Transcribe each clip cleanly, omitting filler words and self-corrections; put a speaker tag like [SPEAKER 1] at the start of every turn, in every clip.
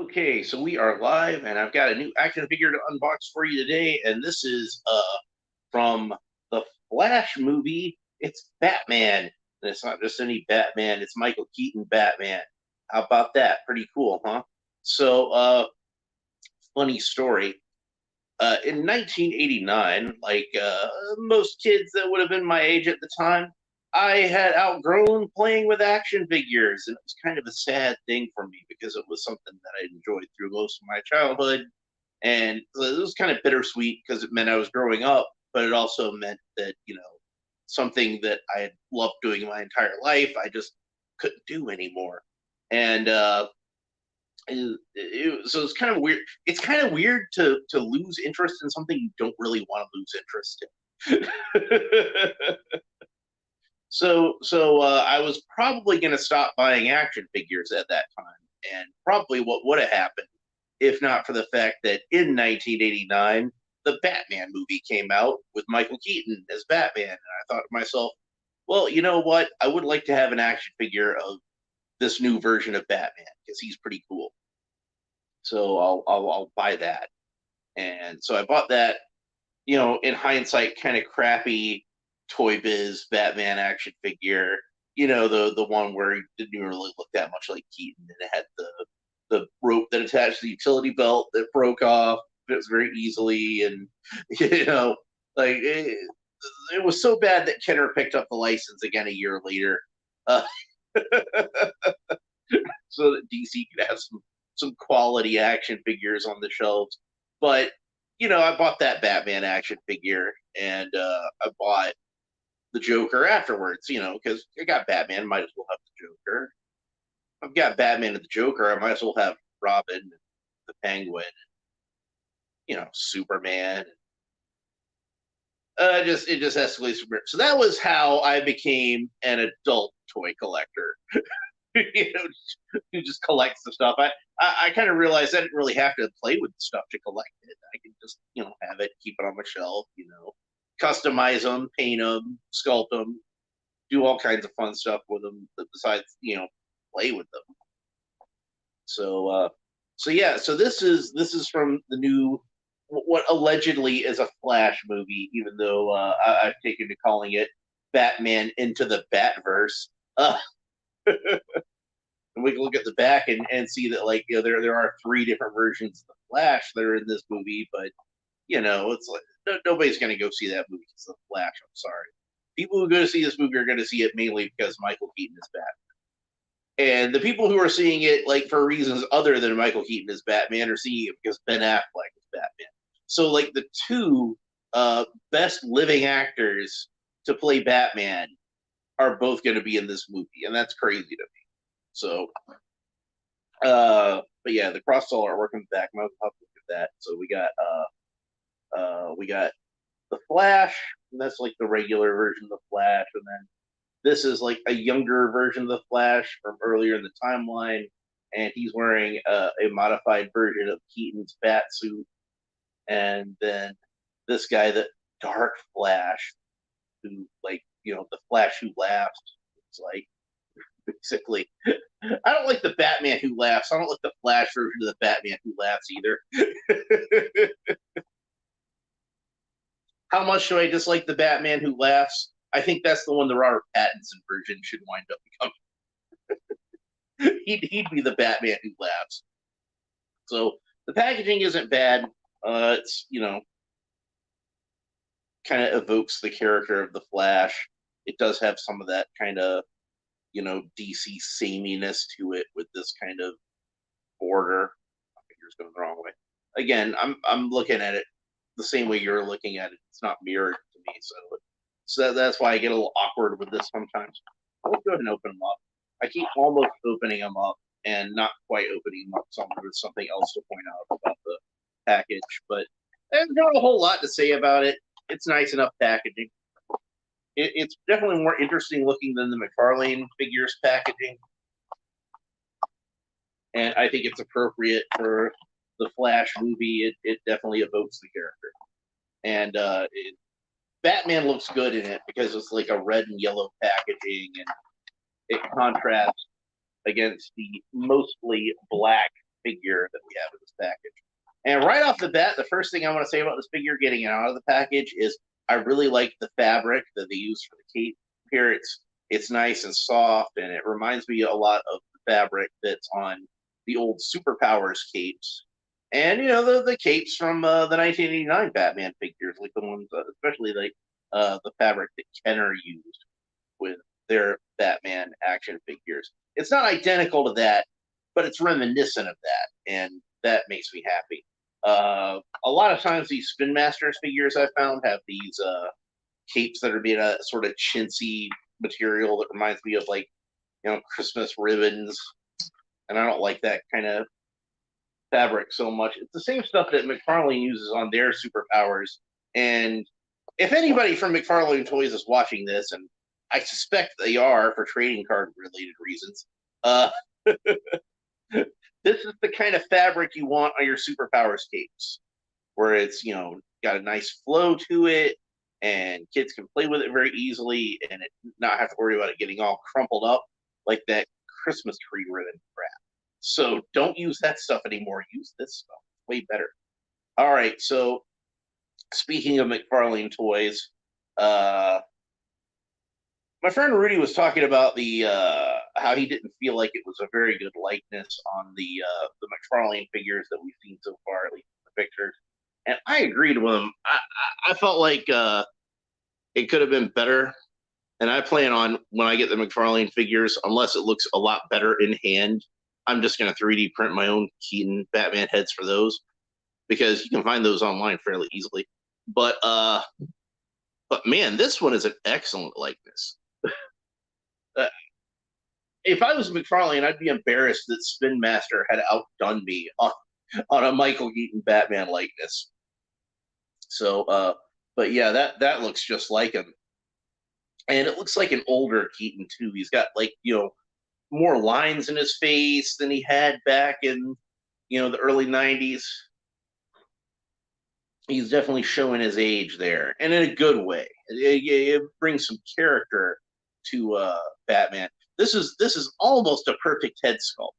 [SPEAKER 1] Okay, so we are live, and I've got a new action figure to unbox for you today, and this is from the Flash movie. It's Batman, and it's not just any Batman; it's Michael Keaton Batman. How about that? Pretty cool, huh? So, funny story. In 1989, most kids that would have been my age at the time, I had outgrown playing with action figures, and it was kind of a sad thing for me because it was something that I enjoyed through most of my childhood, and it was kind of bittersweet because it meant I was growing up, but it also meant that something that I had loved doing my entire life, I just couldn't do anymore, and so it's kind of weird. It's kind of weird to lose interest in something you don't really want to lose interest in. So I was probably going to stop buying action figures at that time, and probably what would have happened if not for the fact that in 1989 the Batman movie came out with Michael Keaton as Batman, and I thought to myself, well, you know what? I would like to have an action figure of this new version of Batman because he's pretty cool. So I'll buy that. And so I bought that, in hindsight, kind of crappy Toy Biz Batman action figure. The one where he didn't even really look that much like Keaton, and it had the rope that attached to the utility belt that broke off. It was very easily, and you know, like it was so bad that Kenner picked up the license again a year later, uh, so that DC could have some quality action figures on the shelves. But I bought that Batman action figure, and I bought the Joker afterwards. Because I got Batman, might as well have the Joker. I've got Batman and the Joker. I might as well have Robin, and the Penguin, and, Superman. It just escalates from there. So that was how I became an adult toy collector. Who just collects the stuff. I kind of realized I didn't really have to play with the stuff to collect it. I can just have it, keep it on my shelf, customize them, paint them, sculpt them, do all kinds of fun stuff with them. Besides play with them. So yeah. So this is from the new what allegedly is a Flash movie, even though I've taken to calling it Batman into the Batverse. And we can look at the back and see that there are three different versions of the Flash that are in this movie, but it's like nobody's going to go see that movie because of the Flash. I'm sorry. People who go to see this movie are going to see it mainly because Michael Keaton is Batman. And the people who are seeing it for reasons other than Michael Keaton is Batman are seeing it because Ben Affleck is Batman. So the two best living actors to play Batman are both going to be in this movie, and that's crazy to me. So, but yeah, the cross stall artwork in the back. I'm gonna look at that. So we got the Flash. And that's the regular version of the Flash, and then this is a younger version of the Flash from earlier in the timeline, and he's wearing a modified version of Keaton's bat suit, and then this guy, the Dark Flash, who the Flash who laughs. It's basically. I don't like the Batman who laughs. I don't like the Flash version of the Batman who laughs either. How much do I dislike the Batman who laughs? I think that's the one the Robert Pattinson version should wind up becoming. he'd be the Batman who laughs. So the packaging isn't bad. It's kind of evokes the character of the Flash. It does have some of that kind of DC sameness to it with this kind of border. My finger's going the wrong way. Again, I'm looking at it the same way you're looking at it. It's not mirrored to me, so that's why I get a little awkward with this sometimes. Let's go ahead and open them up. I keep almost opening them up and not quite opening them up. So there's something else to point out about the package, but there's not a whole lot to say about it. It's nice enough packaging. It's definitely more interesting looking than the McFarlane figures packaging. And I think it's appropriate for the Flash movie. It definitely evokes the character. And Batman looks good in it because it's a red and yellow packaging, and it contrasts against the mostly black figure that we have in this package. And right off the bat, the first thing I want to say about this figure getting it out of the package is I really like the fabric that they use for the cape here. It's nice and soft, and it reminds me a lot of the fabric that's on the old Superpowers capes, and the capes from the 1989 Batman figures, like the ones, especially like the fabric that Kenner used with their Batman action figures. It's not identical to that, but it's reminiscent of that, and that makes me happy. A lot of times these Spin Masters figures I found have these capes that are made of sort of chintzy material that reminds me of like Christmas ribbons, and I don't like that kind of fabric so much. It's the same stuff that McFarlane uses on their superpowers, and if anybody from McFarlane Toys is watching this, and I suspect they are for trading card related reasons, this is the kind of fabric you want on your superpowers capes, where it's got a nice flow to it, and kids can play with it very easily, and not have to worry about it getting all crumpled up like that Christmas tree ribbon crap. So don't use that stuff anymore. Use this stuff. It's way better. All right. So speaking of McFarlane Toys, my friend Rudy was talking about the how he didn't feel like it was a very good likeness on the McFarlane figures that we've seen so far, at least in the pictures. And I agreed with him. I felt like it could have been better. And I plan on, when I get the McFarlane figures, unless it looks a lot better in hand, I'm just going to 3D print my own Keaton Batman heads for those, because you can find those online fairly easily. But man, this one is an excellent likeness. If I was McFarlane, I'd be embarrassed that Spin Master had outdone me on a Michael Keaton Batman likeness. So, but yeah, that looks just like him. And it looks like an older Keaton too. He's got like, more lines in his face than he had back in, the early 90s. He's definitely showing his age there, and in a good way. It brings some character to Batman. This is almost a perfect head sculpt.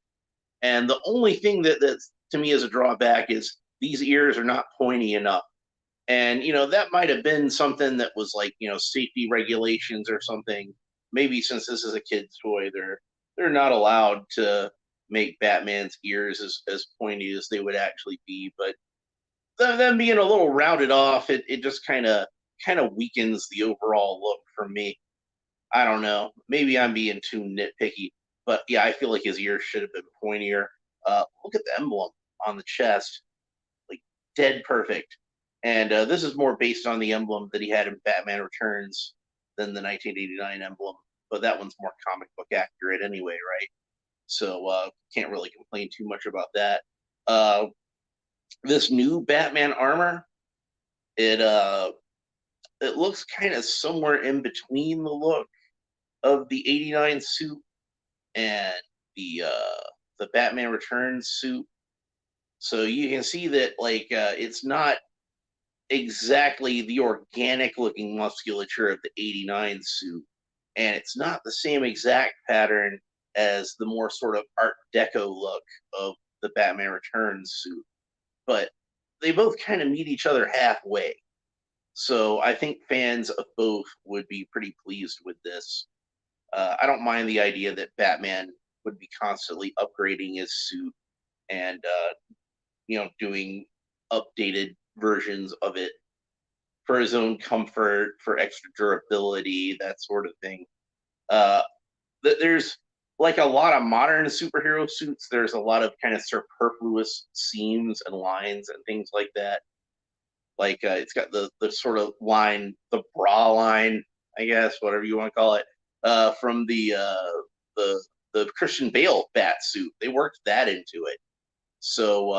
[SPEAKER 1] And the only thing that to me is a drawback is these ears are not pointy enough. And that might have been something that was like safety regulations or something. Maybe since this is a kid's toy, they're not allowed to make Batman's ears as pointy as they would actually be. But them being a little rounded off, it just kind of weakens the overall look for me. I don't know. Maybe I'm being too nitpicky, but yeah, I feel like his ears should have been pointier. Look at the emblem on the chest, like dead perfect. And this is more based on the emblem that he had in Batman Returns than the 1989 emblem, but that one's more comic book accurate anyway, right? So can't really complain too much about that. This new Batman armor, it looks kind of somewhere in between the look of the 89 suit and the Batman Returns suit. So you can see that like it's not exactly the organic looking musculature of the 89 suit, and it's not the same exact pattern as the more sort of Art Deco look of the Batman Returns suit, but they both kind of meet each other halfway. So I think fans of both would be pretty pleased with this. I don't mind the idea that Batman would be constantly upgrading his suit and doing updated versions of it for his own comfort, for extra durability, that sort of thing. There's like a lot of modern superhero suits. There's a lot of kind of superfluous seams and lines and things like that. Like it's got the sort of line, the bra line, I guess, whatever you want to call it, from the Christian Bale bat suit. They worked that into it. So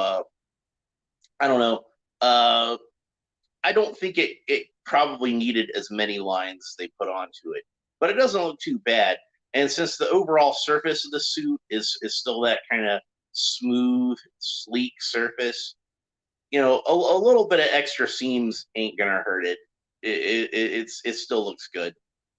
[SPEAKER 1] I don't know. I don't think it probably needed as many lines as they put onto it, but it doesn't look too bad. And since the overall surface of the suit is still that kind of smooth, sleek surface, a little bit of extra seams ain't gonna hurt it. It still looks good.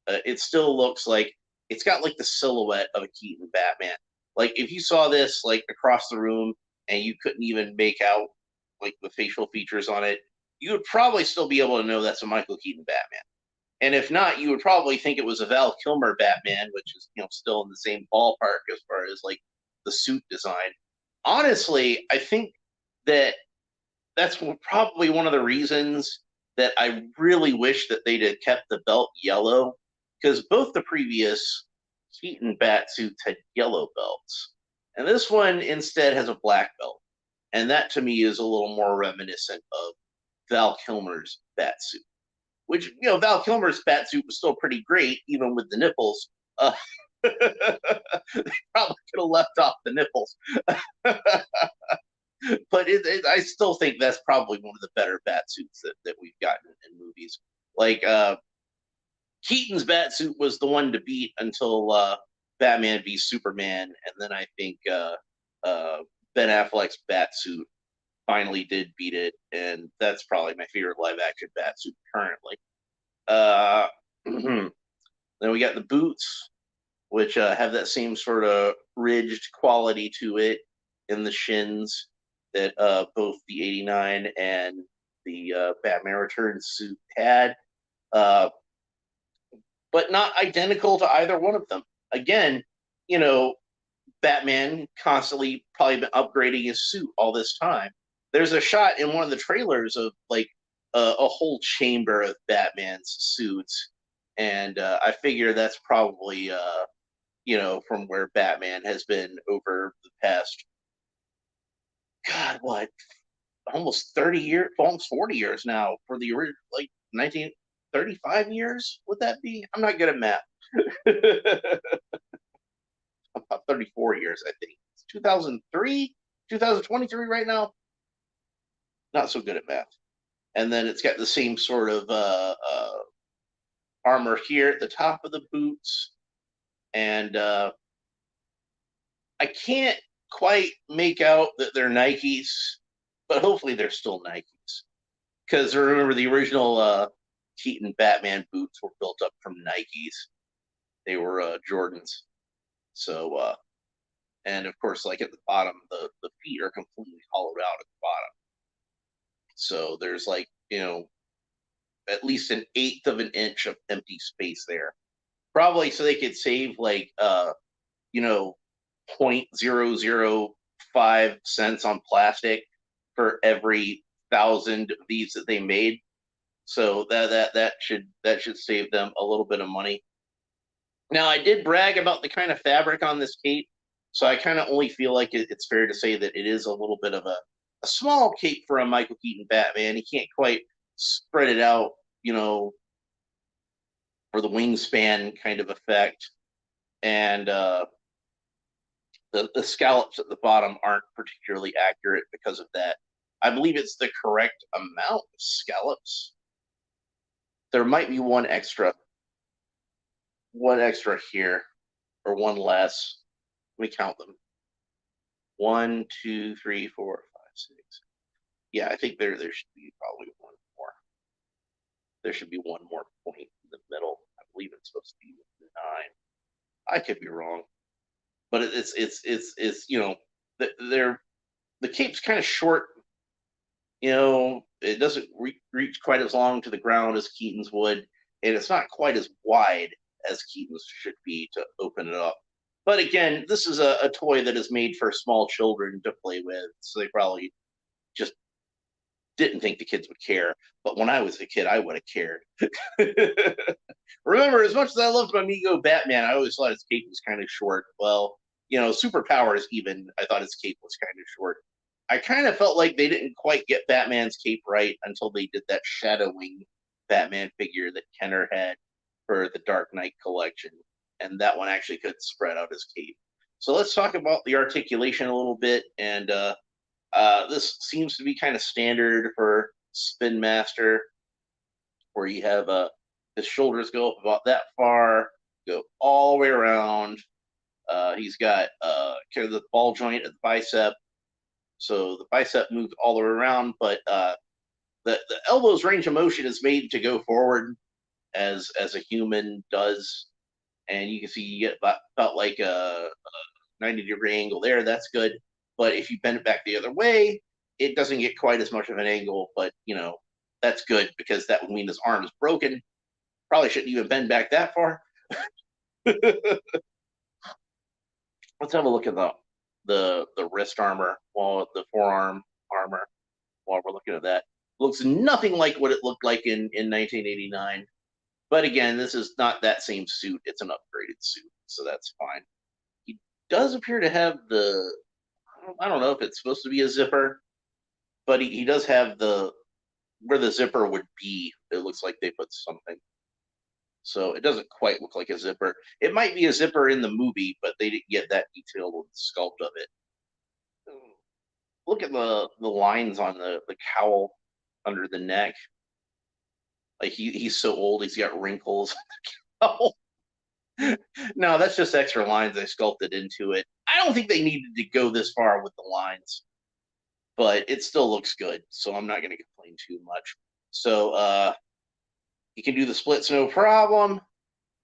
[SPEAKER 1] It still looks like it's got like the silhouette of a Keaton Batman. Like if you saw this like across the room and you couldn't even make out like the facial features on it, you would probably still be able to know that's a Michael Keaton Batman. And if not, you would probably think it was a Val Kilmer Batman, which is still in the same ballpark as far as like the suit design. Honestly, I think that that's probably one of the reasons that I really wish that they'd have kept the belt yellow, because both the previous Keaton bat suits had yellow belts, and this one instead has a black belt, and that to me is a little more reminiscent of Val Kilmer's bat suit. Which Val Kilmer's bat suit was still pretty great, even with the nipples. They probably could have left off the nipples. But I still think that's probably one of the better bat suits that we've gotten in movies. Like Keaton's bat suit was the one to beat until Batman v Superman, and then I think Ben Affleck's bat suit finally did beat it, and that's probably my favorite live action bat suit currently. Then we got the boots, which have that same sort of ridged quality to it in the shins that both the 89 and the Batman Returns suit had, but not identical to either one of them. Again, Batman constantly probably been upgrading his suit all this time. There's a shot in one of the trailers of like a whole chamber of Batman's suits, and I figure that's probably from where Batman has been over the past, God, what, almost 30 years, almost 40 years now for the original, like 1935 years. Would that be? I'm not good at math. About 34 years, I think. It's 2003, 2023 right now. Not so good at math. And then it's got the same sort of armor here at the top of the boots. And I can't quite make out that they're Nikes, but hopefully they're still Nikes. Because remember, the original Keaton Batman boots were built up from Nikes. They were Jordans. So, and of course, like at the bottom, the feet are completely hollowed out at the bottom. So there's like, at least an eighth of an inch of empty space there. Probably so they could save like, 0.005 cents on plastic for every 1,000 of these that they made. So that should save them a little bit of money. Now, I did brag about the kind of fabric on this cape, so I kind of only feel like it's fair to say that it is a little bit of a small cape for a Michael Keaton Batman. He can't quite spread it out, for the wingspan kind of effect. And the scallops at the bottom aren't particularly accurate because of that. I believe it's the correct amount of scallops. There might be one extra here, or one less. Let me count them. 1, 2, 3, 4, 5, 6. Yeah, I think there should be probably one more. There should be one more point in the middle. I believe it's supposed to be 9. I could be wrong, but it's the cape's kind of short. It doesn't reach quite as long to the ground as Keaton's would, and it's not quite as wide as Keaton's should be to open it up. But again, this is a toy that is made for small children to play with, so they probably just didn't think the kids would care. But when I was a kid, I would have cared. Remember, as much as I loved my Amigo Batman, I always thought his cape was kind of short. Well, Superpowers even, I thought his cape was kind of short. I kind of felt like they didn't quite get Batman's cape right until they did that shadowing Batman figure that Kenner had for the Dark Knight collection. And that one actually could spread out his cape. So let's talk about the articulation a little bit. And this seems to be kind of standard for Spin Master, where you have his shoulders go up about that far, go all the way around. He's got kind of the ball joint at the bicep. So the bicep moved all the way around, but the elbow's range of motion is made to go forward as a human does. And you can see you get about like a 90-degree angle there. That's good. But if you bend it back the other way, it doesn't get quite as much of an angle. But that's good because that would mean his arm is broken. Probably shouldn't even bend back that far. Let's have a look at the wrist armor, while the forearm armor, while we're looking at that. Looks nothing like what it looked like in 1989. But again, this is not that same suit. It's an upgraded suit, so that's fine. He does appear to have I don't know if it's supposed to be a zipper, but he does have where the zipper would be. It looks like they put something. So it doesn't quite look like a zipper. It might be a zipper in the movie, but they didn't get that detailed with the sculpt of it. Look at the lines on the cowl under the neck. Like he's so old, he's got wrinkles. Oh no, that's just extra lines they sculpted into it. I don't think they needed to go this far with the lines, but it still looks good, so I'm not going to complain too much. So you can do the splits no problem.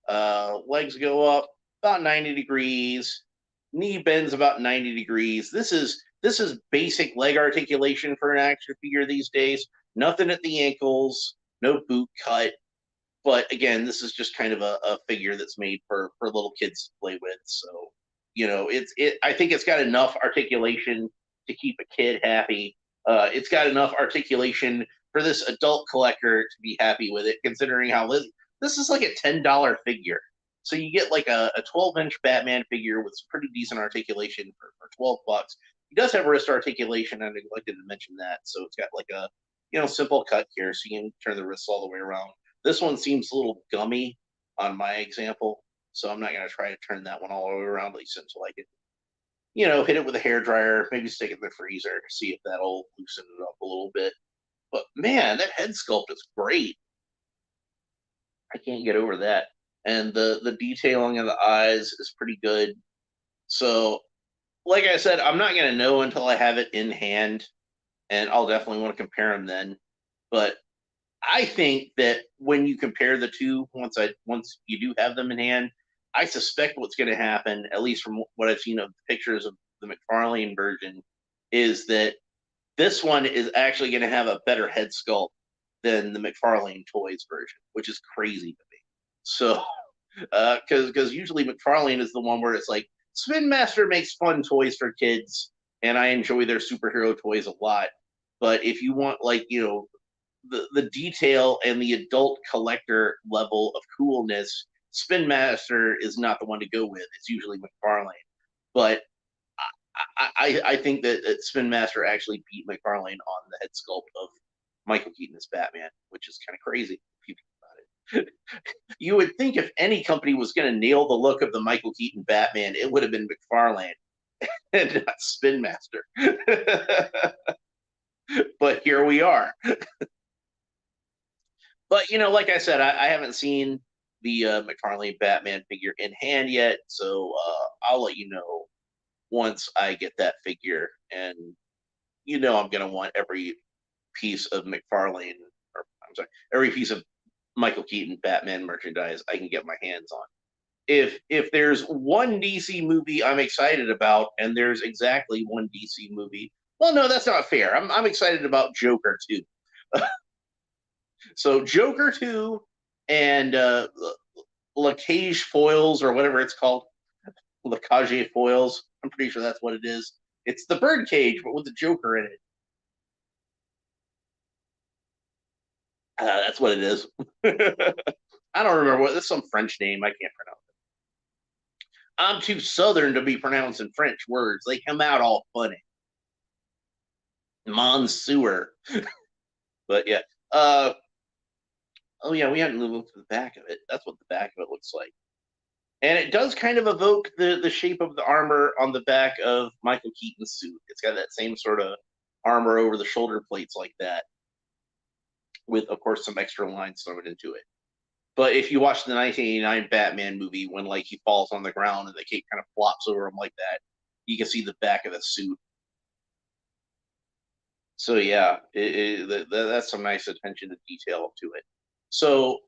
[SPEAKER 1] Legs go up about 90 degrees. Knee bends about 90 degrees. This is basic leg articulation for an action figure these days. Nothing at the ankles, no boot cut. But again, this is just kind of a figure that's made for little kids to play with. So, I think it's got enough articulation to keep a kid happy. It's got enough articulation for this adult collector to be happy with it, considering how this is like a $10 figure. So you get like a 12-inch Batman figure with some pretty decent articulation for $12. He does have wrist articulation. I neglected to mention that. So it's got like a simple cut here, so you can turn the wrists all the way around. This one seems a little gummy on my example, so I'm not going to try to turn that one all the way around, at least until I can, hit it with a hairdryer, maybe stick it in the freezer, see if that'll loosen it up a little bit. But man, that head sculpt is great. I can't get over that. And the detailing of the eyes is pretty good. So, like I said, I'm not going to know until I have it in hand, and I'll definitely want to compare them then. But I think that when you compare the two, once you do have them in hand, I suspect what's going to happen, at least from what I've seen of pictures of the McFarlane version, is that this one is actually going to have a better head sculpt than the McFarlane Toys version, which is crazy to me. So, because usually McFarlane is the one where it's like Spin Master makes fun toys for kids, and I enjoy their superhero toys a lot. But if you want the detail and the adult collector level of coolness, Spin Master is not the one to go with. It's usually McFarlane. But I think that Spin Master actually beat McFarlane on the head sculpt of Michael Keaton as Batman, which is kind of crazy if you think about it. You would think if any company was going to nail the look of the Michael Keaton Batman, it would have been McFarlane and not Spin Master. But here we are. But like I said, I haven't seen the McFarlane Batman figure in hand yet, so I'll let you know once I get that figure. And I'm gonna want every piece of McFarlane, or I'm sorry, every piece of Michael Keaton Batman merchandise I can get my hands on. If there's one DC movie I'm excited about, and there's exactly one DC movie, well, no, that's not fair. I'm excited about Joker too. So Joker 2 and Lacage Foils, or whatever it's called, Lacage Foils. I'm pretty sure that's what it is. It's the birdcage, but with the Joker in it. That's what it is. I don't remember what. It's some French name. I can't pronounce it. I'm too southern to be pronouncing French words. They come out all funny. Monsieur. But yeah. Oh yeah, we haven't looked at the back of it. That's what the back of it looks like. And it does kind of evoke the shape of the armor on the back of Michael Keaton's suit. It's got that same sort of armor over the shoulder plates like that, with, of course, some extra lines thrown into it. But if you watch the 1989 Batman movie, when he falls on the ground and the cape kind of flops over him like that, you can see the back of the suit. So yeah, that's some nice attention to detail to it. So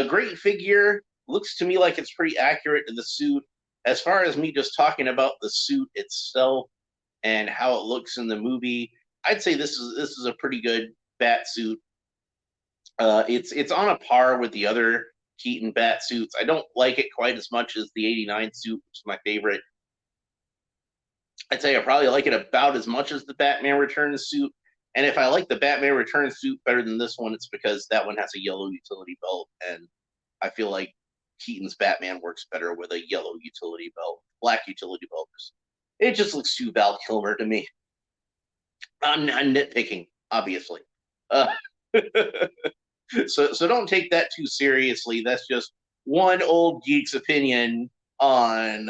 [SPEAKER 1] great figure. Looks to me like it's pretty accurate to the suit. As far as me just talking about the suit itself, and how it looks in the movie, I'd say this is a pretty good bat suit. It's on a par with the other Keaton bat suits. I don't like it quite as much as the '89 suit, which is my favorite. I'd say I probably like it about as much as the Batman Returns suit. And if I like the Batman Returns suit better than this one, it's because that one has a yellow utility belt, and I feel like Keaton's Batman works better with a yellow utility belt, black utility belt. It just looks too Val Kilmer to me. I'm nitpicking, obviously. Uh, so don't take that too seriously. That's just one old geek's opinion on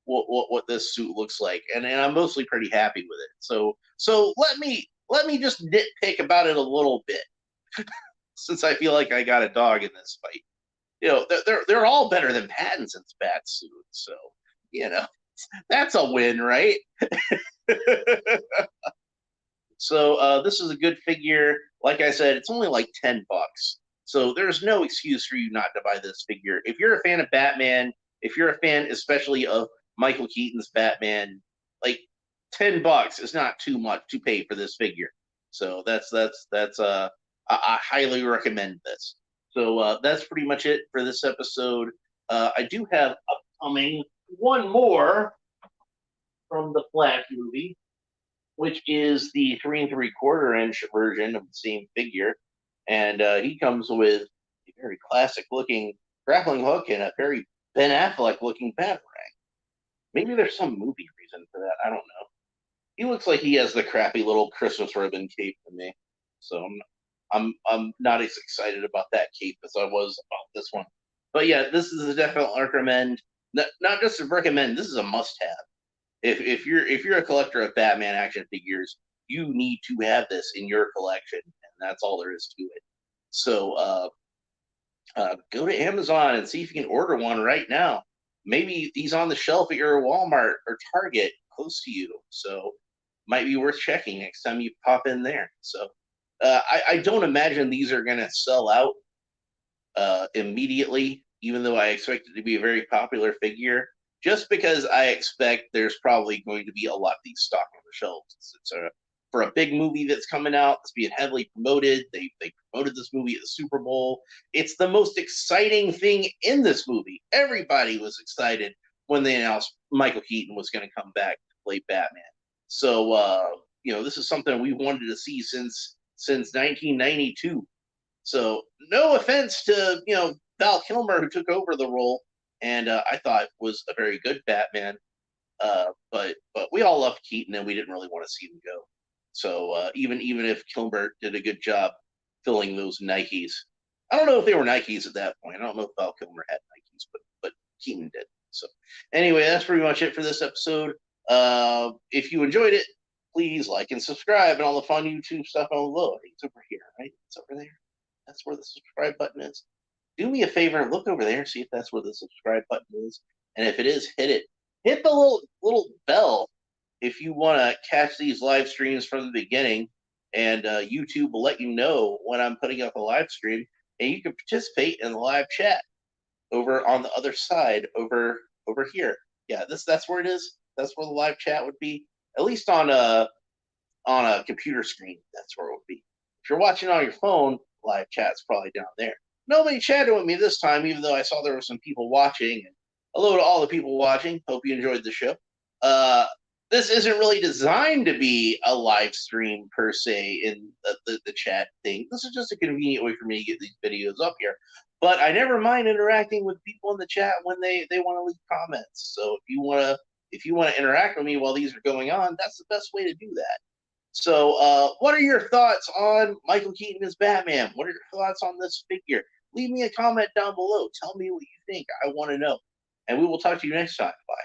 [SPEAKER 1] what this suit looks like, and I'm mostly pretty happy with it. So let me just nitpick about it a little bit, since I feel like I got a dog in this fight. They're all better than Pattinson's bat suit, so you know that's a win, right? So this is a good figure. Like I said, it's only like $10. So there's no excuse for you not to buy this figure. If you're a fan of Batman, if you're a fan especially of Michael Keaton's Batman, like $10 is not too much to pay for this figure. So I highly recommend this. So that's pretty much it for this episode. I do have upcoming one more from the Flash movie, which is the 3 3/4 inch version of the same figure. And he comes with a very classic looking grappling hook and a very Ben Affleck looking batarang. Maybe there's some movie reason for that. I don't know. He looks like he has the crappy little Christmas ribbon cape to me. So I'm not as excited about that cape as I was about this one. But yeah, this is a definite recommend. Not just a recommend. This is a must have. If you're a collector of Batman action figures, you need to have this in your collection, and that's all there is to it. So go to Amazon and see if you can order one right now. Maybe he's on the shelf at your Walmart or Target close to you, so might be worth checking next time you pop in there. So I don't imagine these are going to sell out immediately, even though I expect it to be a very popular figure, just because I expect there's probably going to be a lot of these stock on the shelves. For a big movie that's coming out, that's being heavily promoted. They promoted this movie at the Super Bowl. It's the most exciting thing in this movie. Everybody was excited when they announced Michael Keaton was going to come back to play Batman. So this is something we wanted to see since 1992. So no offense to Val Kilmer, who took over the role, and I thought was a very good Batman. But we all loved Keaton, and we didn't really want to see him go. So even if Kilmer did a good job filling those Nikes, I don't know if they were Nikes at that point. I don't know if Val Kilmer had Nikes, but Keaton did. So anyway, that's pretty much it for this episode. If you enjoyed it, please like and subscribe and all the fun YouTube stuff on below. It's over here, right? It's over there. That's where the subscribe button is. Do me a favor and look over there, see if that's where the subscribe button is. And if it is, hit it. Hit the little bell if you want to catch these live streams from the beginning. And YouTube will let you know when I'm putting up a live stream. And you can participate in the live chat over on the other side, over here. Yeah, that's where it is. That's where the live chat would be. At least on a computer screen, that's where it would be. If you're watching on your phone, live chat's probably down there. Nobody chatted with me this time, even though I saw there were some people watching. And hello to all the people watching. Hope you enjoyed the show. This isn't really designed to be a live stream per se in the chat thing. This is just a convenient way for me to get these videos up here. But I never mind interacting with people in the chat when they want to leave comments. So if you want to interact with me while these are going on, that's the best way to do that. So what are your thoughts on Michael Keaton as Batman? What are your thoughts on this figure? Leave me a comment down below. Tell me what you think. I want to know. And we will talk to you next time. Bye.